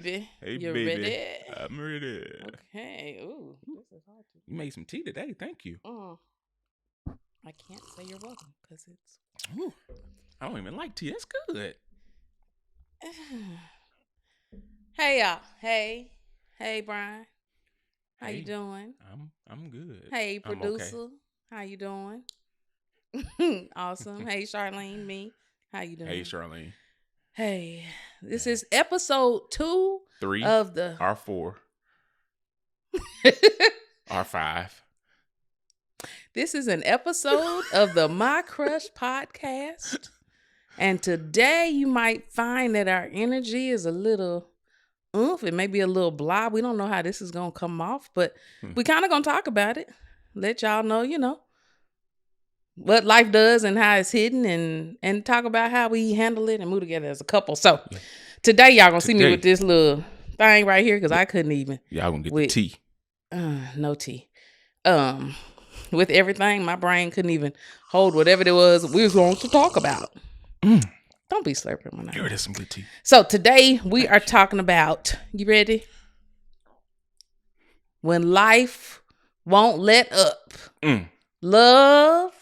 baby. Hey, You baby. ready? I'm ready. Okay. Ooh, this is hard to. You made some tea today. Thank you. I can't say you're welcome because it's. Ooh, I don't even like tea. That's good. Hey y'all. Hey Brian. How Hey, you doing? I'm good. Hey I'm producer. okay. How you doing? Awesome. Hey Charlene. Me. How you doing? Hey, Charlene. Hey. This is episode 2 3 of the R4 R5. This is an episode of the MyCrush podcast. And today you might find that our energy is a little oomph. It may be a little blah. We don't know how this is going to come off, but we kind of going to talk about it. Let y'all know, what life does and how it's hidden and talk about how we handle it and move together as a couple. So today y'all going to see me with this little thing right here because I couldn't even. Y'all going to get the tea. No tea. With everything, my brain couldn't even hold whatever it was we was going to talk about. Don't be slurping my name. Girl, that's some good tea. So today we are talking about, you ready? When life won't let up. Love,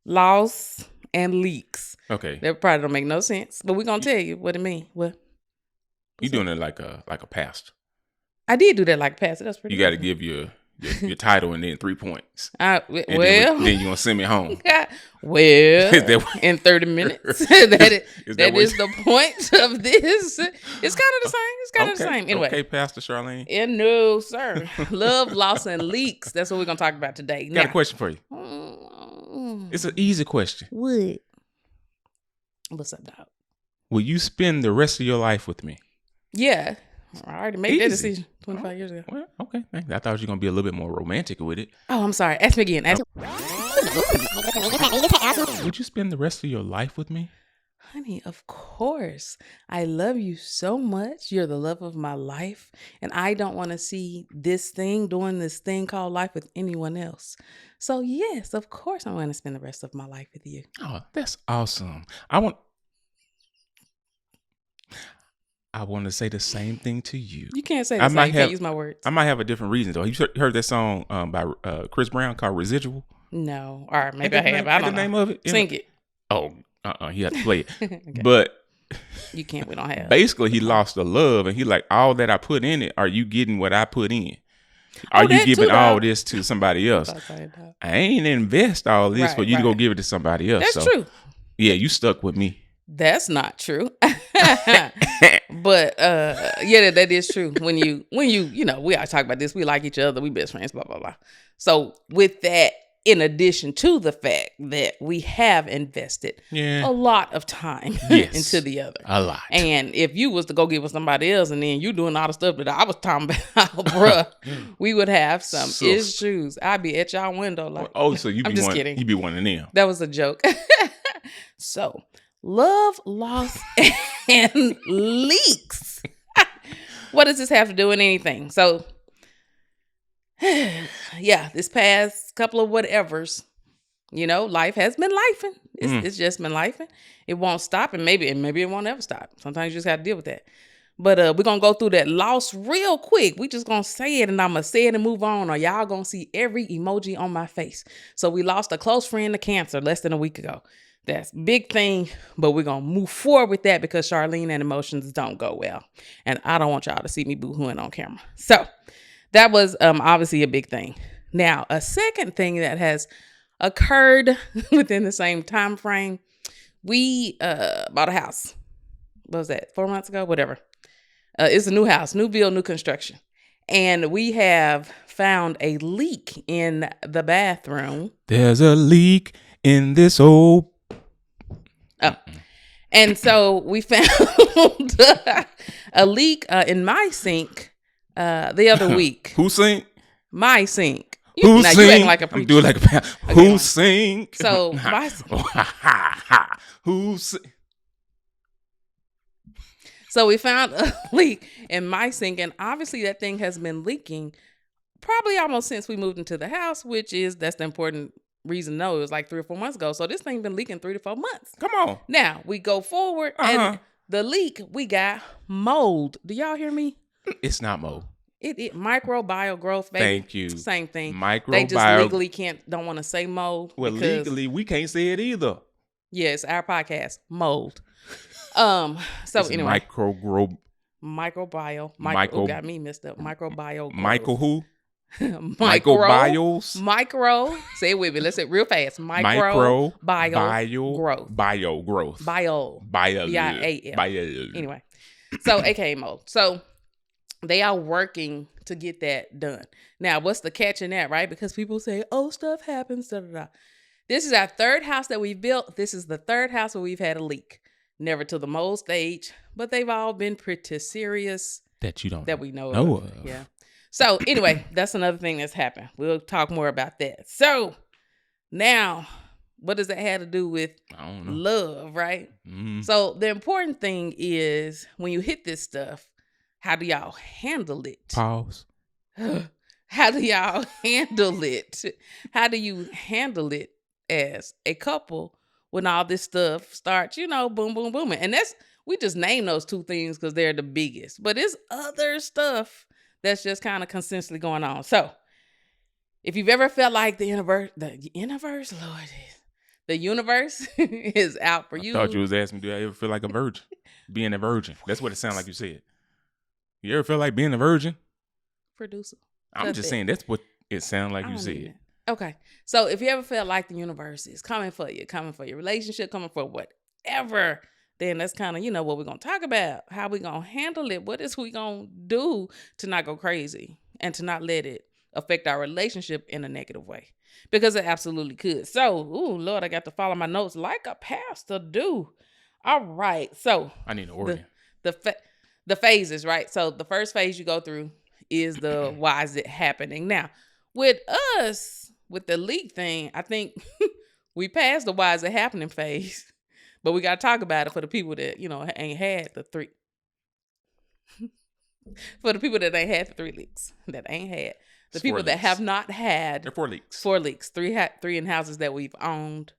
loss, and leaks. Okay. That probably don't make no sense, but we're going to tell you what it means. What? You doing it like a past. I did do that like past. That's pretty You got to give your title and then 3 points. Then you gonna send me home. In 30 minutes. that is the point of this. It's kind of the same. It's kind of the same. Anyway. Okay, Pastor Charlene. No, sir. Love, loss, and leaks. That's what we're gonna talk about today. Got a question for you. It's an easy question. What? What's up, dog? Will you spend the rest of your life with me? Yeah. I already made that decision 25 years ago. Well, okay. I thought you were going to be a little bit more romantic with it. Oh, I'm sorry. Ask me again. Would you spend the rest of your life with me? Honey, of course. I love you so much. You're the love of my life. And I don't want to see doing this thing called life with anyone else. So yes, of course I want to spend the rest of my life with you. Oh, that's awesome. I want to say the same thing to you. You can't say that. You can't use my words. I might have a different reason, though. You heard that song by Chris Brown called Residual? No. All right, maybe I have. I don't know. The name of it? Sing it. Oh, you have to play it. Okay. But you can't. We don't have. Basically, he lost the love, and he like, all that I put in it, are you getting what I put in? Are you giving all this to somebody else? I ain't invest all this for you to go give it to somebody else. That's true. Yeah, you stuck with me. That's not true. But that is true. When you we all talk about this, we like each other, we best friends, blah blah blah. So with that, in addition to the fact that we have invested a lot of time into the other. A lot. And if you was to go get with somebody else and then you doing all the stuff that I was talking about, bruh, we would have some issues. I'd be at y'all window like, so you be kidding. You be one of them. That was a joke. So love, loss, and leaks. What does this have to do with anything? So, this past couple of whatevers, life has been lifing. It's just been lifing. It won't stop, and maybe it won't ever stop. Sometimes you just got to deal with that. But we're going to go through that loss real quick. We just going to say it, and I'm going to say it and move on, or y'all going to see every emoji on my face. So we lost a close friend to cancer less than a week ago. That's a big thing, but we're going to move forward with that because Charlene and emotions don't go well. And I don't want y'all to see me boo-hooing on camera. So that was obviously a big thing. Now, a second thing that has occurred within the same time frame, we bought a house. What was that, 4 months ago? Whatever. It's a new house, new build, new construction. And we have found a leak in the bathroom. There's a leak in this old... Oh, and so we found a leak in my sink the other week. Who sink? My sink. Who sink? You acting like a preacher. I'm doing like a okay, who sink? So my who sink? So we found a leak in my sink, and obviously that thing has been leaking probably almost since we moved into the house, that's the important reason. No, it was like 3 or 4 months ago. So this thing been leaking 3 to 4 months. Come on. Now we go forward and the leak, we got mold. Do y'all hear me? It's not mold. It microbial growth, baby. Thank you. Same thing. Microbial. They just legally don't want to say mold. Well, legally, we can't say it either. Yes, our podcast, mold. So it's anyway. Microbial. Got me messed up. Microbial. Michael who? Microbiomes. Micro. Say it with me. Let's say it real fast. Bio growth. Bio growth. Bio. B-I-A-L. Bio. Anyway. So aka mold. So they are working to get that done. Now, what's the catch in that, right? Because people say, oh, stuff happens. Da, da, da. This is our third house that we've built. This is the third house where we've had a leak. Never to the mold stage, but they've all been pretty serious. That you don't that we know of. Yeah. So anyway, that's another thing that's happened. We'll talk more about that. So now, what does that have to do with love, right? Mm-hmm. So the important thing is when you hit this stuff, how do y'all handle it? Pause. How do y'all handle it? How do you handle it as a couple when all this stuff starts, boom, boom, booming? And we just name those two things because they're the biggest. But it's other stuff that's just kind of consistently going on. So if you've ever felt like the universe, Lord, the universe is out for you. I thought you was asking me, do I ever feel like a virgin? Being a virgin. That's what it sounded like you said. You ever feel like being a virgin? Producer. I'm just saying that's what it sounded like you said. Okay. So if you ever felt like the universe is coming for your relationship, coming for whatever, then that's kind of, what we're going to talk about. How we going to handle it. What is we going to do to not go crazy and to not let it affect our relationship in a negative way? Because it absolutely could. So, Lord, I got to follow my notes like a pastor do. All right. So I need an organ. The phases, right? So the first phase you go through is the why is it happening? Now, with us, with the leak thing, I think we passed the why is it happening phase. But we got to talk about it for the people that, ain't had the three. For the people that ain't had the 3 leaks. That ain't had. The people that have not had. They're 4 leaks. 4 leaks. 3 in houses that we've owned.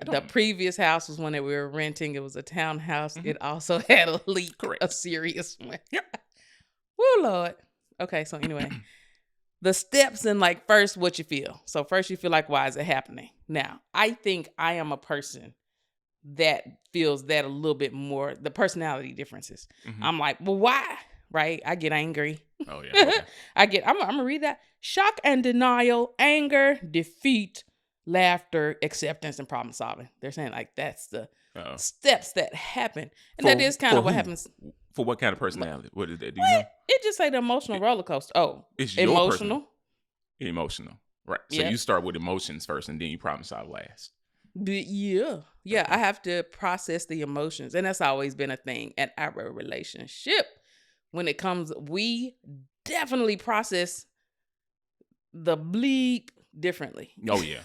The previous house was one that we were renting. It was a townhouse. Mm-hmm. It also had a leak. Correct. A serious one. Yep. Woo, Lord. Okay, so anyway. The steps in first what you feel. So first you feel like, why is it happening? Now, I think I am a person that feels that a little bit more, the personality differences. Mm-hmm. I'm like, well, why? Right? I get angry. Oh, yeah. Okay. I'm going to read that. Shock and denial, anger, defeat, laughter, acceptance, and problem solving. They're saying that's the steps that happen. And that is kind of what happens. For what kind of personality? What is that? Do you know? It just say the emotional roller coaster. Oh, it's emotional. Emotional. Right. So you start with emotions first and then you problem solve last. Yeah. I have to process the emotions. And that's always been a thing at our relationship. When it comes, we definitely process the bleep differently. Oh, yeah.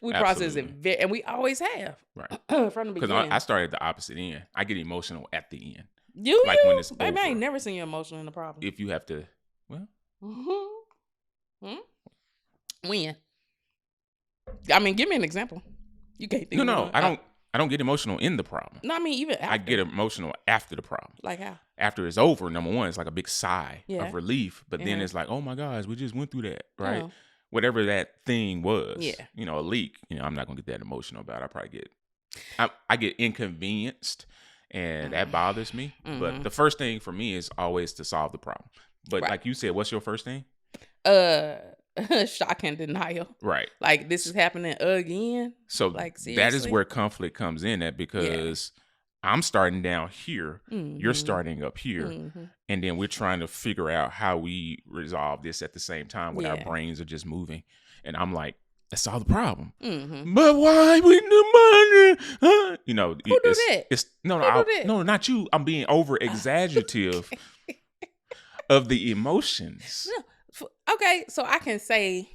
We process it, and we always have. Right. From the beginning. Because I started at the opposite end. I get emotional at the end. When it's baby, over. I ain't never seen you emotional in a problem. If you have to, well. Mm-hmm. When? I mean, give me an example. You can't think No, I don't get emotional in the problem. No, I mean, even after. I get emotional after the problem. Like how? After it's over, number one, it's like a big sigh of relief. But then it's like, oh my gosh, we just went through that, right? Whatever that thing was. Yeah. A leak. I'm not going to get that emotional about it. I get inconvenienced and that bothers me. Mm-hmm. But the first thing for me is always to solve the problem. But like you said, what's your first thing? Shock and denial. Right. Like this is happening again. So seriously? That is where conflict comes in at because I'm starting down here. Mm-hmm. You're starting up here. Mm-hmm. And then we're trying to figure out how we resolve this at the same time when our brains are just moving. And I'm like, that's all the problem. Mm-hmm. But why we do money? Huh? Who do that? It's no, not you. I'm being over exaggerative of the emotions. No. Okay, so I can say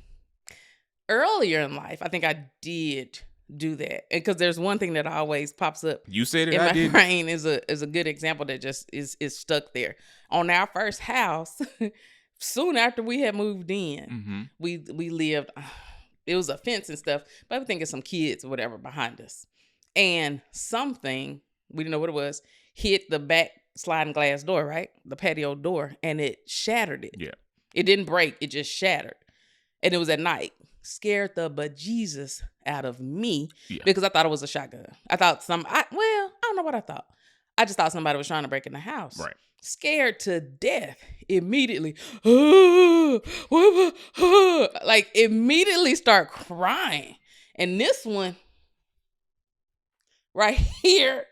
earlier in life, I think I did do that because there's one thing that always pops up. You said it. In my brain is a good example that just is stuck there. On our first house, soon after we had moved in, we lived. It was a fence and stuff, but I would think of some kids or whatever behind us, and something we didn't know what it was hit the back sliding glass door, right? The patio door, and it shattered it. Yeah. It didn't break. It just shattered. And it was at night. Scared the bejesus out of me because I thought it was a shotgun. I thought I don't know what I thought. I just thought somebody was trying to break in the house. Right. Scared to death immediately. Like immediately start crying. And this one right here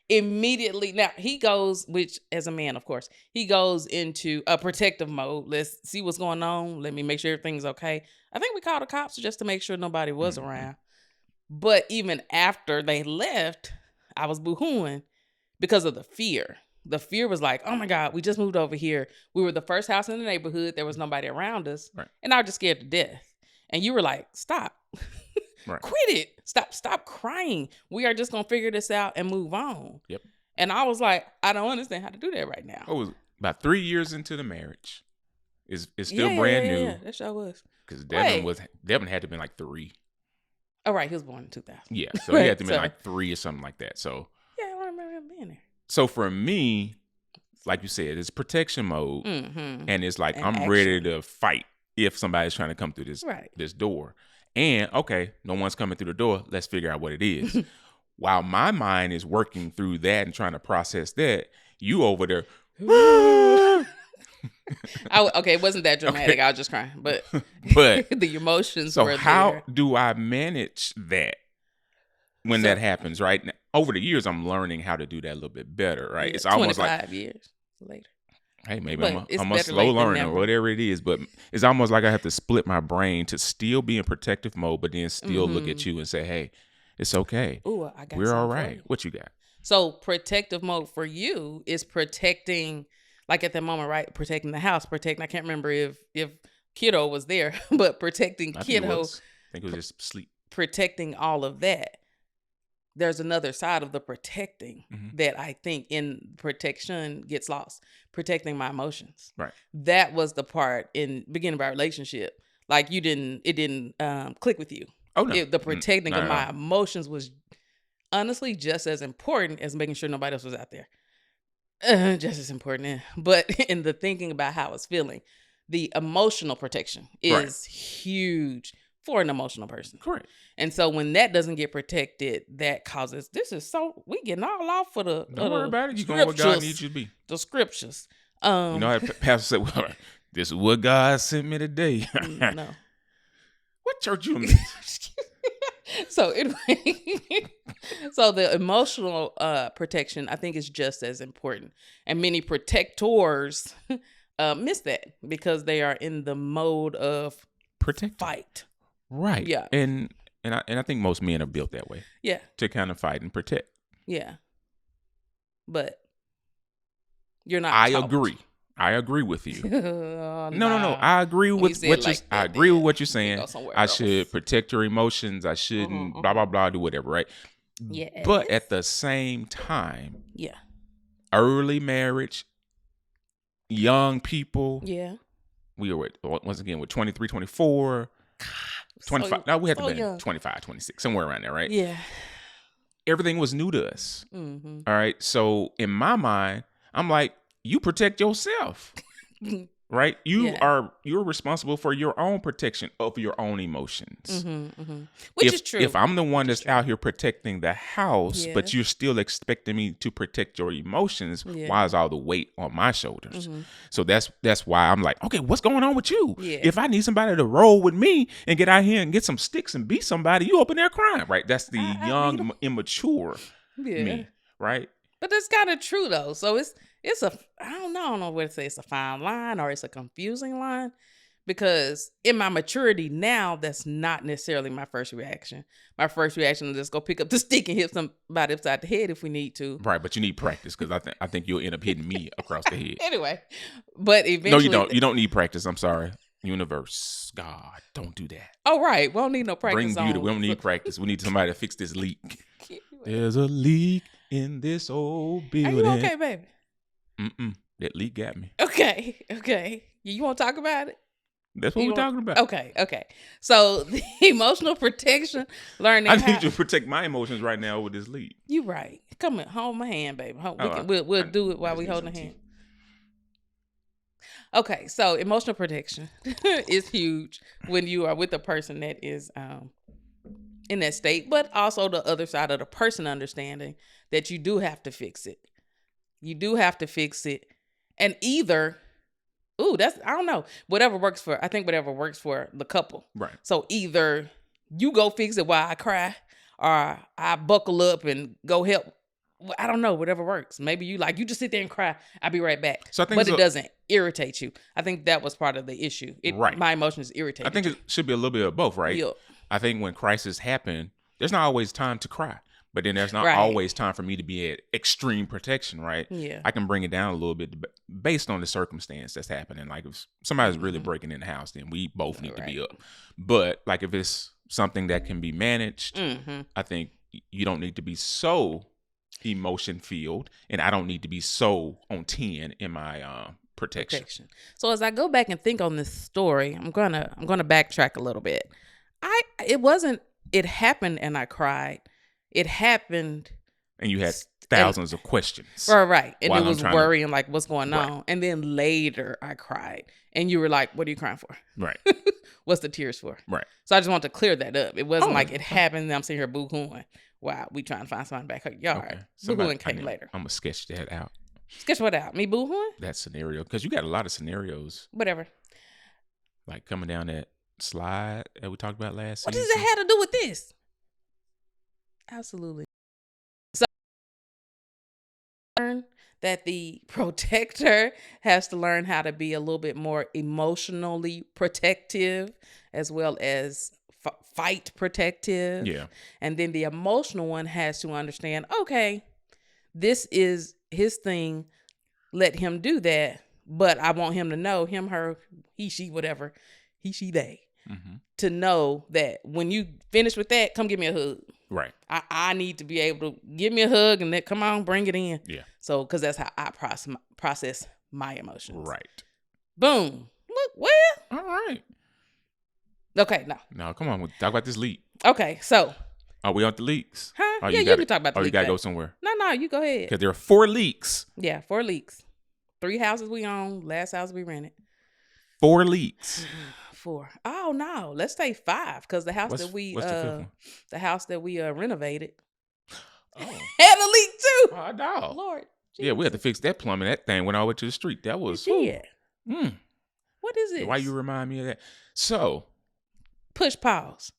immediately, now he goes, which as a man, of course, he goes into a protective mode. Let's see what's going on. Let me make sure everything's okay. I think we called the cops just to make sure nobody was around. But even after they left, I was boo-hooing because of the fear. The fear was like, oh my God, we just moved over here. We were the first house in the neighborhood. There was nobody around us. Right. And I was just scared to death. And you were like, stop. Right. Quit it. Stop crying. We are just going to figure this out and move on. Yep. And I was like, I don't understand how to do that right now. I was about 3 years into the marriage. It's still brand new. Yeah, that sure was. Because Devin had to have been like 3. Oh, right. He was born in 2000. Yeah. So he had to be like 3 or something like that. So yeah, I don't remember him being there. So for me, like you said, it's protection mode. And it's like, I'm ready to fight if somebody's trying to come through this door. And okay, no one's coming through the door. Let's figure out what it is. While my mind is working through that and trying to process that, you over there. Okay, it wasn't that dramatic. Okay. I was just crying, but the emotions were there. So how do I manage that when that happens? Right now, over the years, I'm learning how to do that a little bit better. Right, it's almost 25 years later. Hey, maybe I'm a slow learner or whatever it is, but it's almost like I have to split my brain to still be in protective mode, but then still look at you and say, "Hey, it's okay. Ooh, I got we're all right." What you got? So protective mode for you is protecting, like at that moment, right? Protecting the house, I can't remember if kiddo was there, but protecting kiddo. I think it was just sleep. Protecting all of that. There's another side of the protecting that I think in protection gets lost. Protecting my emotions. Right. That was the part in beginning of our relationship. Like it didn't click with you. Oh no. The protecting of my emotions was honestly just as important as making sure nobody else was out there. Just as important. But in the thinking about how I was feeling, the emotional protection is huge for an emotional person. Correct. And so when that doesn't get protected, that causes, we getting all off for the Don't worry about it. You're going where God needs you to be. The scriptures. You know, pastor said, well, this is what God sent me today. No. What church you in? So so the emotional protection, I think, is just as important. And many protectors miss that because they are in the mode of fight. Right. Yeah. And I think most men are built that way. Yeah. To kind of fight and protect. Yeah. But you're not. I agree with you. No. I agree with what you're saying. I should protect your emotions. I shouldn't blah blah blah, do whatever, right? Yeah. But at the same time, yeah. Early marriage, young people. Yeah. We were once again with 23, 24. 25. No, we had to be 25, 26, somewhere around there, right? Yeah. Everything was new to us. All right. So in my mind, I'm like, you protect yourself. Right? You're responsible for your own protection of your own emotions. Which is true. If I'm the one that's out here protecting the house, but you're still expecting me to protect your emotions, why is all the weight on my shoulders? So that's why I'm like, okay, what's going on with you? If I need somebody to roll with me and get out here and get some sticks and beat somebody, you up in there crying, right? That's the young, immature me, right? But that's kind of true though. So it's I don't know what to say. It's a fine line or it's a confusing line, because in my maturity now, that's not necessarily my first reaction. My first reaction is just go pick up the stick and hit somebody upside the head if we need to. Right, but you need practice because I think you'll end up hitting me across the head. Anyway, but eventually, no, you don't. You don't need practice. I'm sorry. Universe, God, don't do that. Oh, right. We don't need no practice. Bring beauty. We don't need practice. We need somebody to fix this leak. There's a leak in this old building. Are you okay, baby? That leak got me. Okay. You want to talk about it? That's what we're talking about. Okay. So the emotional protection, learning. I need you to protect my emotions right now with this lead. You right. Come on, hold my hand, baby. We'll do it while we holding the hand. Okay, so emotional protection is huge when you are with a person that is in that state, but also the other side of the person understanding that you do have to fix it. You do have to fix it, and either. Ooh, I don't know. Whatever works for the couple. Right. So either you go fix it while I cry, or I buckle up and go help. I don't know. Whatever works. Maybe you just sit there and cry. I'll be right back. So I think it doesn't irritate you. I think that was part of the issue. Right. My emotions irritate. I think it should be a little bit of both, right? Yeah. I think when crises happen, there's not always time to cry. But then there's not always time for me to be at extreme protection, right? Yeah. I can bring it down a little bit based on the circumstance that's happening. Like if somebody's really breaking in the house, then we both need to be up. But like if it's something that can be managed, I think you don't need to be so emotion filled, and I don't need to be so on 10 in my protection. So as I go back and think on this story, I'm gonna backtrack a little bit. It happened and I cried. It happened. And you had thousands of questions. Right. And it was worrying, like, what's going on? And then later I cried. And you were like, what are you crying for? Right. What's the tears for? Right. So I just want to clear that up. It wasn't like it happened and I'm sitting here boo-hooing. Wow, we trying to find somebody back her yard. Okay. Boo-hooing came later. I'm going to sketch that out. Sketch what out? Me boo-hooing? That scenario. Because you got a lot of scenarios. Whatever. Like coming down that slide that we talked about last season. What does that have to do with this? Absolutely. So learn that the protector has to learn how to be a little bit more emotionally protective as well as fight protective. Yeah. And then the emotional one has to understand, okay, this is his thing. Let him do that. But I want him to know, him, her, he, she, whatever, he, she, they, to know that when you finish with that, come give me a hug. Right. I need to be able to give me a hug and then come on, bring it in. Yeah. So, because that's how I process my emotions. Right. Boom. Look, well. All right. Okay, no. No, come on. We'll talk about this leak. Okay, so. Are we on the leaks? Huh? Yeah, you can talk about the leak. Oh, you got to go somewhere. No, you go ahead. Because there are 4 leaks. Yeah, 4 leaks. 3 houses we own, last house we rented. 4 leaks. 4. Oh no, let's say 5 because the house what's the house that we renovated had a leak too. Oh no, Lord. Jesus. Yeah, we had to fix that plumbing. That thing went all the way to the street. That was What is it? Why you remind me of that? So push pause.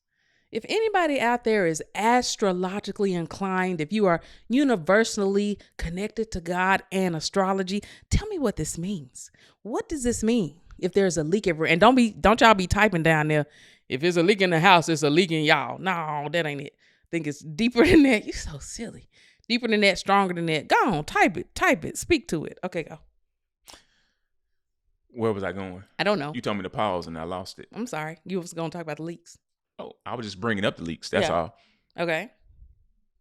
If anybody out there is astrologically inclined, if you are universally connected to God and astrology, tell me what this means. What does this mean? If there's a leak everywhere, and don't y'all be typing down there, if there's a leak in the house, it's a leak in y'all. No, that ain't it. I think it's deeper than that. You're so silly. Deeper than that, stronger than that. Go on, type it, speak to it. Okay, go. Where was I going? I don't know. You told me to pause and I lost it. I'm sorry. You was going to talk about the leaks. Oh, I was just bringing up the leaks. That's all. Okay.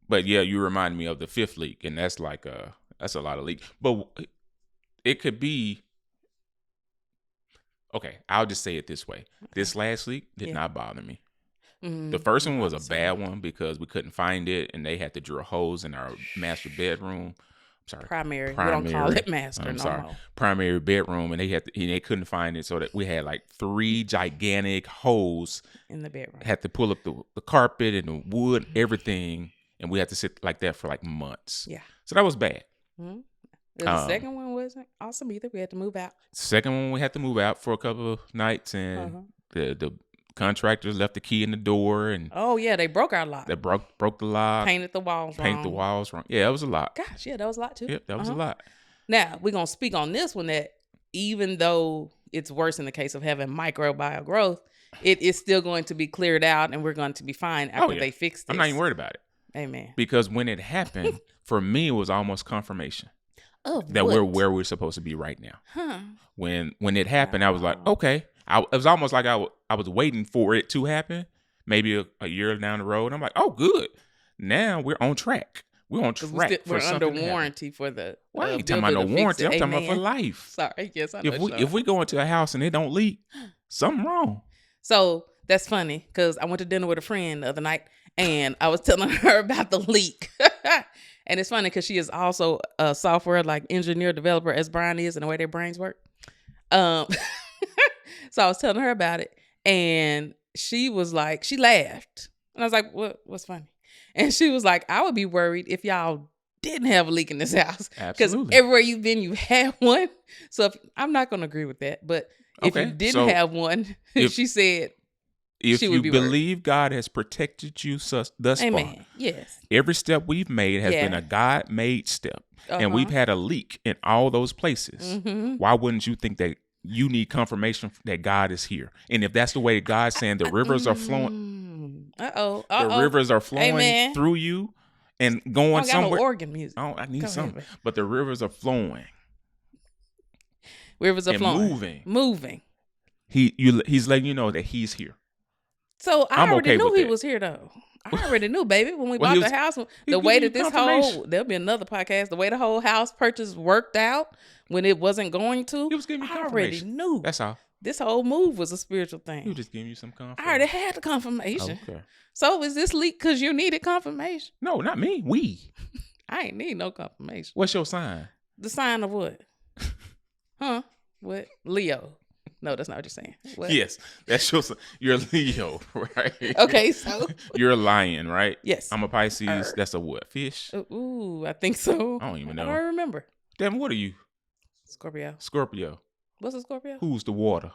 But yeah, you remind me of the 5th leak, and that's like that's a lot of leak. But it could be. Okay, I'll just say it this way. This last leak did not bother me. Mm-hmm. The first one was a bad one because we couldn't find it, and they had to drill holes in our master bedroom. I'm sorry, primary. We don't call it master. I'm sorry, primary bedroom, and they couldn't find it, so that we had like 3 gigantic holes in the bedroom. Had to pull up the carpet and the wood, everything, and we had to sit like that for like months. Yeah, so that was bad. Mm-hmm. The second one wasn't awesome either. We had to move out. Second one, we had to move out for a couple of nights, and the contractors left the key in the door, and they broke our lock. They broke the lock. Painted the walls wrong. Yeah, that was a lot. Gosh, yeah, that was a lot too. Yep, that was a lot. Now we're gonna speak on this one that even though it's worse in the case of having microbial growth, it is still going to be cleared out, and we're going to be fine after they fix this. I'm not even worried about it. Amen. Because when it happened, for me, it was almost confirmation. That we're where we're supposed to be right now. Huh. When it happened, I was like, okay. It was almost like I was waiting for it to happen, maybe a year down the road. I'm like, oh, good. Now we're on track. We're on track we're under warranty for the. Well, I ain't talking about no warranty. I'm talking about for life. Sorry, yes, I know. If we go into a house and it don't leak, something wrong. So that's funny because I went to dinner with a friend the other night and I was telling her about the leak. And it's funny because she is also a software like engineer developer as Brian is and the way their brains work. So I was telling her about it and she was like, she laughed. And I was like, what's funny? And she was like, I would be worried if y'all didn't have a leak in this house. Because everywhere you've been, you had one. So I'm not going to agree with that. But if you didn't have one, she said, if you believe God has protected you thus Amen. Far, yes, every step we've made has been a God-made step, and we've had a leak in all those places. Mm-hmm. Why wouldn't you think that you need confirmation that God is here? And if that's the way God's saying the rivers are flowing, the rivers are flowing through you and going somewhere. No organ music. I need something, but the rivers are flowing. Rivers are flowing, moving. He's letting you know that He's here. So I already knew he was here, though. I already knew, baby, when we bought the house. The way that there'll be another podcast. The way the whole house purchase worked out when it wasn't going to. He was giving you confirmation. I already knew. That's all. This whole move was a spiritual thing. He was just giving you some confirmation. I already had the confirmation. Okay. So is this leak because you needed confirmation? No, not me. We. I ain't need no confirmation. What's your sign? The sign of what? Huh? What? Leo. No, that's not what you're saying. What? Yes, that's your. You're a Leo, right? Okay, so you're a lion, right? Yes. I'm a Pisces. That's a what? Fish? Ooh, I think so. I don't even know. I don't remember. Damn, what are you? Scorpio. What's a Scorpio? Who's the water?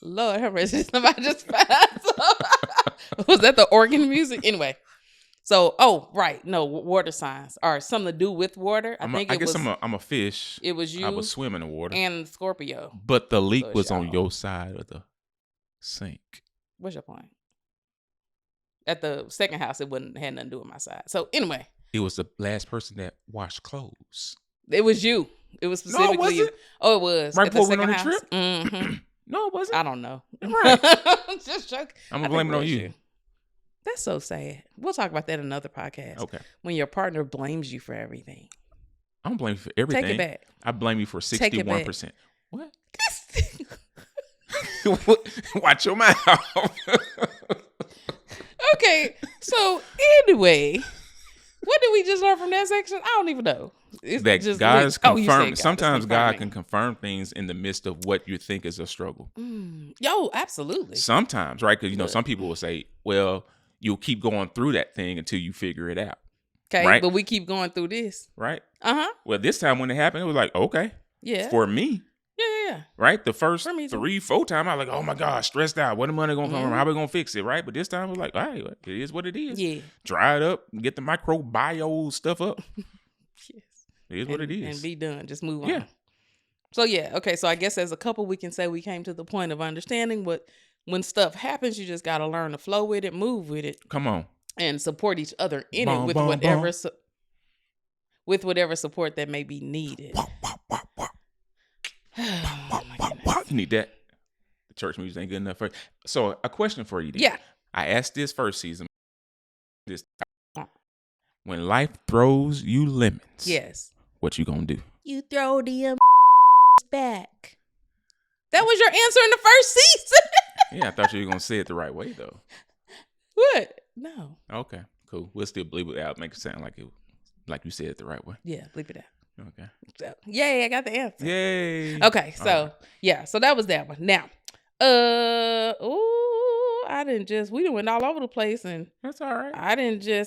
Lord have mercy. Somebody just passed. Was that the organ music? Anyway. So, right. No, water signs are something to do with water. I'm a fish. It was you. I was swimming in the water. And Scorpio. But the leak was on your side of the sink. What's your point? At the second house, it had nothing to do with my side. So, anyway. It was the last person that washed clothes. It was you. It was specifically you. Oh, it was. Right before we went on the trip? Mm-hmm. No, it wasn't. I don't know. Right. Just joking. I'm going to blame it on you. That's so sad. We'll talk about that in another podcast. Okay. When your partner blames you for everything. I don't blame you for everything. Take it back. I blame you for 61%. What? Watch your mouth. Okay. So anyway, what did we just learn from that section? I don't even know. It's that just God is confirmed. Sometimes God can confirm things in the midst of what you think is a struggle. Yo, absolutely. Sometimes, right? Because some people will say, well, you'll keep going through that thing until you figure it out. Okay, right? But we keep going through this. Right? Uh-huh. Well, this time when it happened, it was like, okay. Yeah. For me. Yeah. Right? The first 3-4 times, I was like, oh my God, stressed out. When the money going to come from? How we going to fix it? Right? But this time, it was like, all right, it is what it is. Yeah. Dry it up, get the microbiome stuff up. Yes. It is what it is. And be done. Just move on. So, okay. So, I guess as a couple, we can say we came to the point of understanding when stuff happens, you just got to learn to flow with it, move with it. Come on. And support each other in it with whatever support that may be needed. Oh, you need that. The church music ain't good enough for you. So, a question for you then. Yeah. I asked this first season. When life throws you lemons. Yes. What you gonna do? You throw the back. That was your answer in the first season. Yeah, I thought you were gonna say it the right way though. What? No. Okay, cool. We'll still bleep it out, make it sound like you said it the right way. Yeah, bleep it out. Okay. So, yay, I got the answer. Yay. Okay, so so that was that one. Now, we went all over the place and that's all right.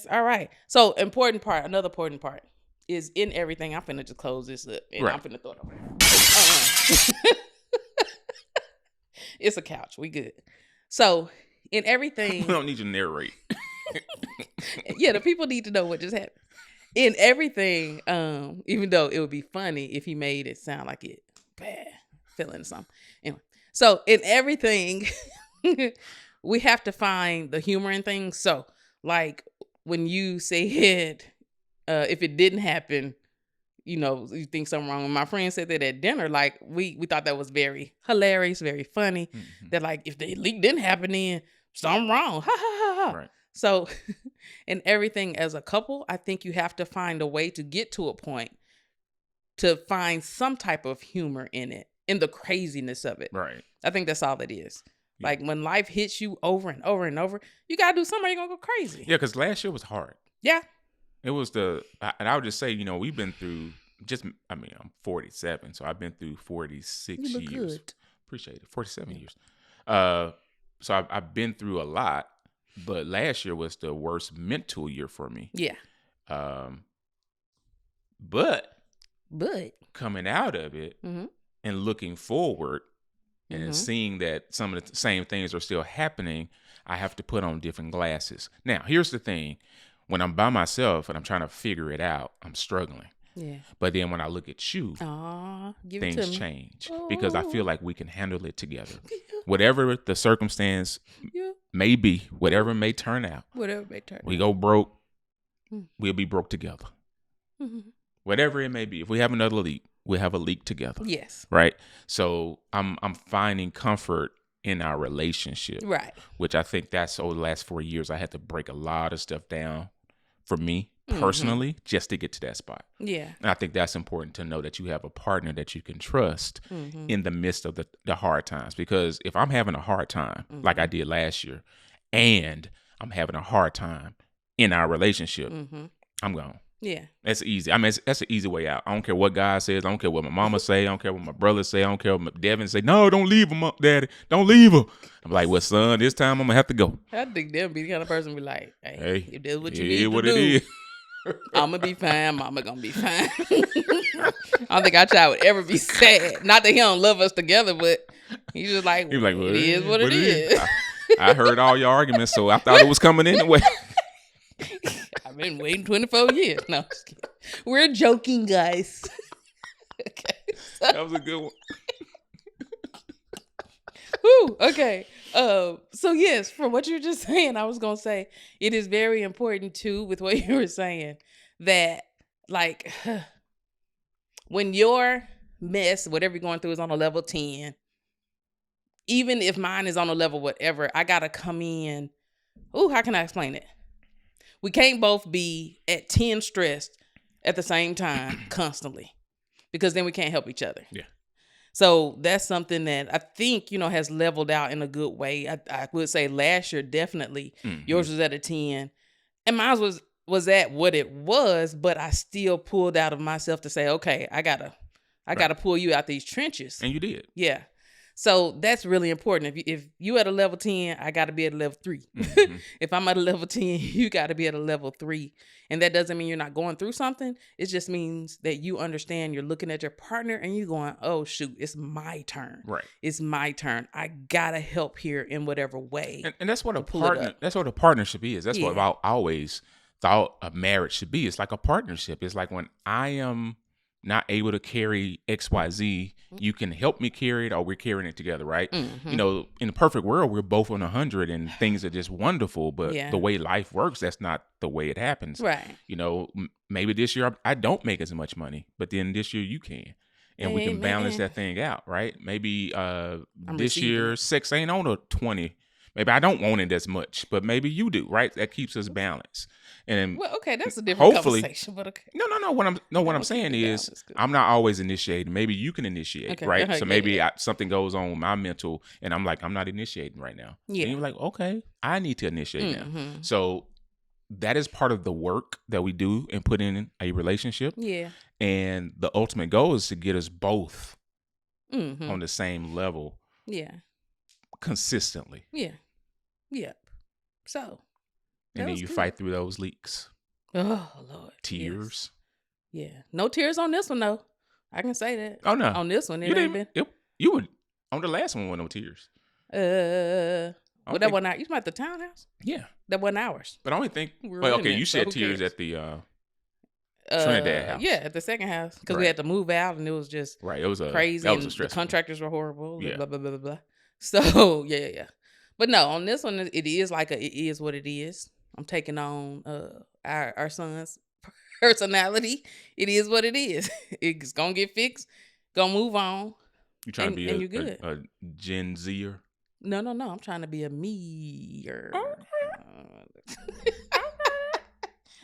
All right. So another important part is in everything. I'm finna just close this up and I'm finna throw it over. It's a couch. We good. So in everything. We don't need you to narrate. Yeah, the people need to know what just happened. In everything, even though it would be funny if he made it sound like it bad, feeling something. Anyway, so in everything, we have to find the humor in things. So, like when you said, if it didn't happen, you think something wrong. When my friend said that at dinner, like we thought that was very hilarious, very funny. Mm-hmm. That like if the leak didn't happen, then something wrong. Ha ha ha ha. Right. So in everything as a couple, I think you have to find a way to get to a point to find some type of humor in it, in the craziness of it. Right. I think that's all it is. Yeah. Like when life hits you over and over and over, you got to do something or you're going to go crazy. Yeah, because last year was hard. Yeah. It was and I would just say, we've been through I'm 47, so I've been through 46 you look years. Good. Appreciate it. 47 years. So I've been through a lot, but last year was the worst mental year for me. Yeah. But coming out of it and looking forward and seeing that some of the same things are still happening, I have to put on different glasses. Now, here's the thing. When I'm by myself and I'm trying to figure it out, I'm struggling. Yeah. But then when I look at you, things change because I feel like we can handle it together. Whatever the circumstance may be, whatever may turn out. We go broke, we'll be broke together. Mm-hmm. Whatever it may be. If we have another leak, we'll have a leak together. Yes. Right? So I'm finding comfort in our relationship. Right. Which I think that's over the last 4 years, I had to break a lot of stuff down for me personally just to get to that spot. Yeah. And I think that's important to know that you have a partner that you can trust in the midst of the hard times. Because if I'm having a hard time, like I did last year, and I'm having a hard time in our relationship, I'm gone. Yeah. That's easy. I mean, that's an easy way out. I don't care what God says. I don't care what my mama say. I don't care what my brother say. I don't care what Devin say. No, don't leave him up, Daddy. Don't leave her. I'm like, well, son, this time I'm going to have to go. I think they'll be the kind of person be like, hey, if that's what you need to what do, it is. I'm going to be fine. Mama going to be fine. I don't think our child would ever be sad. Not that he don't love us together, but he's just like, well, it is what it is. I heard all your arguments, so I thought it was coming anyway. I've been waiting 24 years. No, just kidding. We're joking, guys. Okay. That was a good one. Whew, okay. So yes, from what you were just saying, I was gonna say it is very important too, with what you were saying, that like when your mess, whatever you're going through, is on a level 10, even if mine is on a level whatever, I gotta come in. Ooh, how can I explain it? We can't both be at 10 stressed at the same time constantly, because then we can't help each other. Yeah. So that's something that I think, has leveled out in a good way. I would say last year, definitely, yours was at a 10 and mine was at what it was, but I still pulled out of myself to say, okay, I gotta pull you out these trenches. And you did. Yeah. So that's really important. If you at a level 10, I got to be at a level 3. If I'm at a level 10, you got to be at a level 3. And that doesn't mean you're not going through something. It just means that you understand, you're looking at your partner and you're going, oh, shoot, it's my turn. Right. It's my turn. I got to help here in whatever way. And that's what that's what a partnership is. That's what I always thought a marriage should be. It's like a partnership. It's like when I am not able to carry XYZ, you can help me carry it, or we're carrying it together, right? In the perfect world, we're both on 100 and things are just wonderful, but the way life works, that's not the way it happens. Right. Maybe this year I don't make as much money, but then this year you can. And we can balance that thing out, right? Maybe this year sex ain't on a 20. Maybe I don't want it as much, but maybe you do, right? That keeps us balanced. And well, okay, that's a different conversation, but okay. No. What I'm saying is, I'm not always initiating. Maybe you can initiate, right? So maybe something goes on with my mental, and I'm like, I'm not initiating right now. Yeah. And you're like, okay, I need to initiate now. So that is part of the work that we do and put in a relationship. Yeah. And the ultimate goal is to get us both on the same level. Yeah. Consistently. Yeah. Yep. So. And then you fight through those leaks. Oh, Lord. Tears. Yes. Yeah. No tears on this one, though. I can say that. Oh, no. On this one, it ain't been. You would. On the last one with no tears. Well, that wasn't ours. You about the townhouse? Yeah. That wasn't ours. But I only think. Well, okay, you shed tears at the Trinidad house. Yeah, at the second house. Because we had to move out and it was just it was crazy. That was a stressful. The contractors were horrible. Yeah. Blah, blah, blah, blah, blah. So, yeah. But no, on this one, it is like it is what it is. I'm taking on our son's personality. It is what it is. It's gonna get fixed. Gonna move on. You trying to be a Gen Zer? No. I'm trying to be a me-er.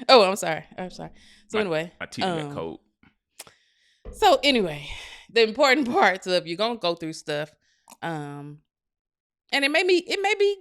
Oh, I'm sorry. So anyway, my teeth got cold. So anyway, the important parts of you're gonna go through stuff, and it may be.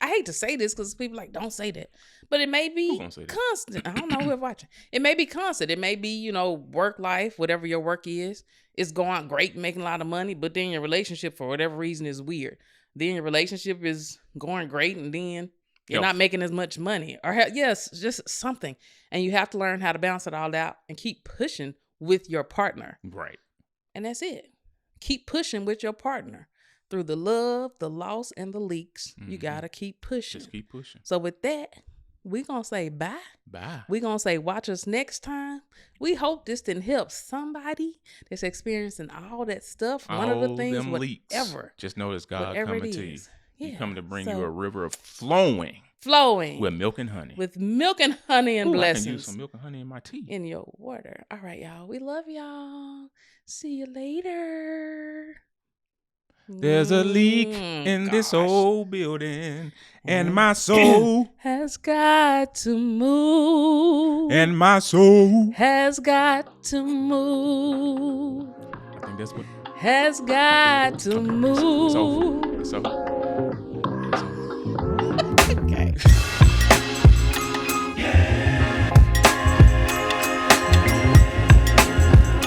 I hate to say this because people like don't say that, but it may be constant. I don't know whoever watching. It may be constant. It may be work life, whatever your work is. It's going great, making a lot of money, but then your relationship for whatever reason is weird. Then your relationship is going great, and then you're not making as much money, or just something, and you have to learn how to balance it all out and keep pushing with your partner. Right. And that's it. Keep pushing with your partner. Through the love, the loss, and the leaks, you got to keep pushing. Just keep pushing. So with that, we're going to say bye. Bye. We're going to say watch us next time. We hope this didn't help somebody that's experiencing all that stuff. One of the things, whatever. Leaks. Just notice God coming to you. Yeah. He coming to bring you a river of flowing with milk and honey. With milk and honey and blessings. I can use some milk and honey in my tea. In your water. All right, y'all. We love y'all. See you later. There's a leak in this old building, and my soul has got to move. And my soul has got to move. I think that's what has got to move. So.